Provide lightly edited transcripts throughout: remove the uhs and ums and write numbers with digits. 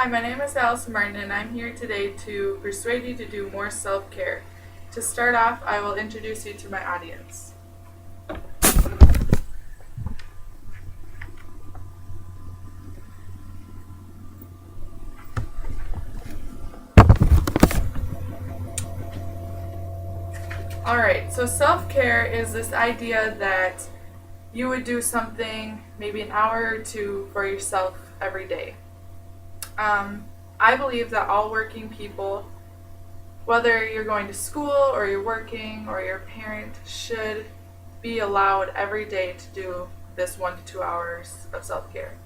Hi, my name is Allison Martin, and I'm here today to persuade you to do more self care. To start off, I will introduce you to my audience. Alright, so self care is this idea that you would do something, maybe an hour or two, for yourself every day. I believe that all working people, whether you're going to school or you're working or you're a parent, should be allowed every day to do this 1 to 2 hours of self care.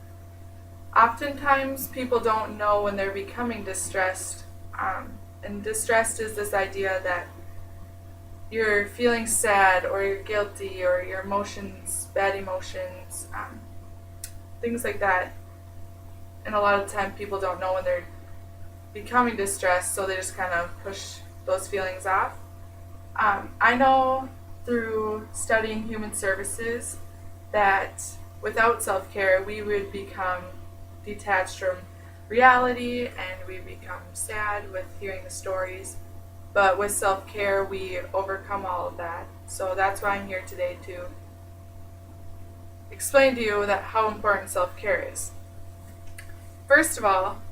Oftentimes, people don't know when they're becoming distressed, and distressed is this idea that you're feeling sad or you're guilty or your emotions, bad emotions, things like that. And a lot of the time, people don't know when they're becoming distressed, so they just kind of push those feelings off. I know through studying human services that without self care, we would become detached from reality and we become sad with hearing the stories. But with self care, we overcome all of that. So that's why I'm here today to explain to you that how important self care is. First of all,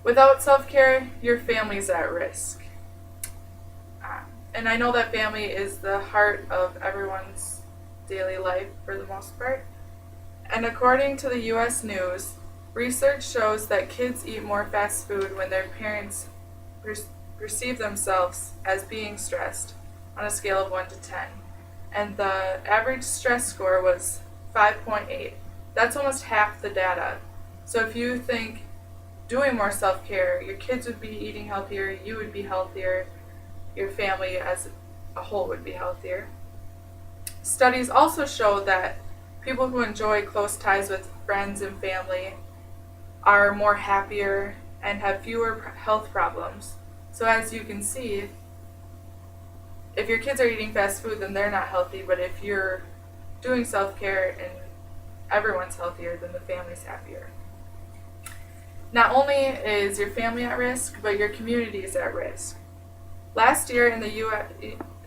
without self care, your family's at risk. And I know that family is the heart of everyone's daily life for the most part. And according to the US News, research shows that kids eat more fast food when their parents perceive themselves as being stressed on a scale of 1 to 10. And the average stress score was 5.8. That's almost half the data. So if you think doing more self-care, your kids would be eating healthier, you would be healthier, your family as a whole would be healthier. Studies also show that people who enjoy close ties with friends and family are more happier and have fewer health problems. So as you can see, if your kids are eating fast food, then they're not healthy, but if you're doing self-care and everyone's healthier, then the family's happier. Not only is your family at risk, but your community is at risk. Last year in the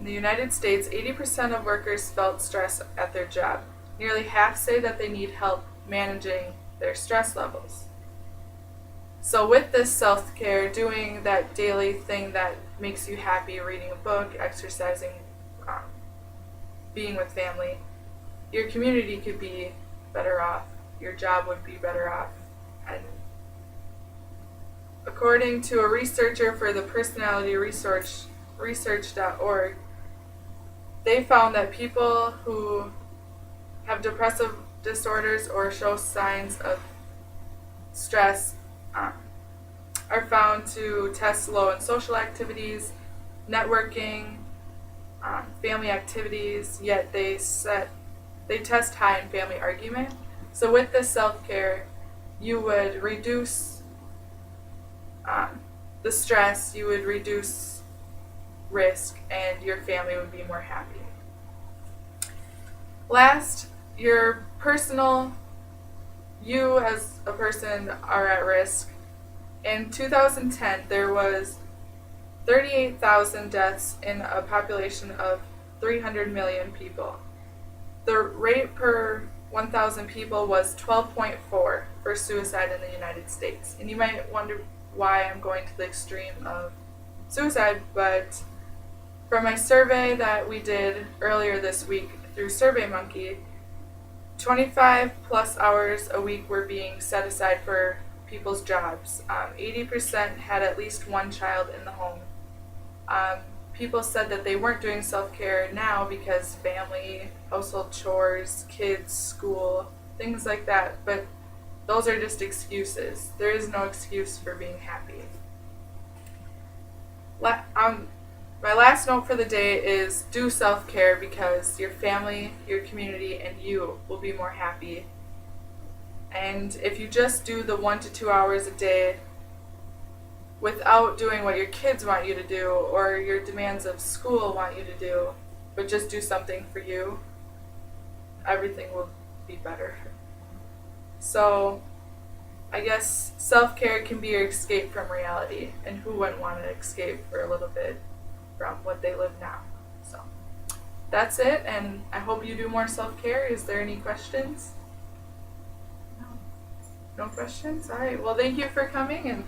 United States, 80% of workers felt stress at their job. Nearly half say that they need help managing their stress levels. So with this self-care, doing that daily thing that makes you happy, reading a book, exercising, being with family, your community could be better off, your job would be better off. And according to a researcher for the Personality Research.org, they found that people who have depressive disorders or show signs of stress are found to test low in social activities, networking, family activities, yet they test high in family argument. So with this self-care, you would reduce the stress, you would reduce risk, and your family would be more happy. Last, your personal, you as a person are at risk. In 2010, there was 38,000 deaths in a population of 300 million people. The rate per 1,000 people was 12.4 for suicide in the United States. And you might wonder why I'm going to the extreme of suicide, but from my survey that we did earlier this week through SurveyMonkey, 25 plus hours a week were being set aside for people's jobs. 80% had at least one child in the home. People said that they weren't doing self-care now because family, household chores, kids, school, things like that, but those are just excuses. There is no excuse for being happy. My last note for the day is do self-care because your family, your community, and you will be more happy. And if you just do the 1 to 2 hours a day without doing what your kids want you to do or your demands of school want you to do, but just do something for you, everything will be better. So I guess self-care can be your escape from reality, and who wouldn't want to escape for a little bit from what they live now? So that's it, and I hope you do more self-care. Is there any questions? No questions? All right. Well, thank you for coming, and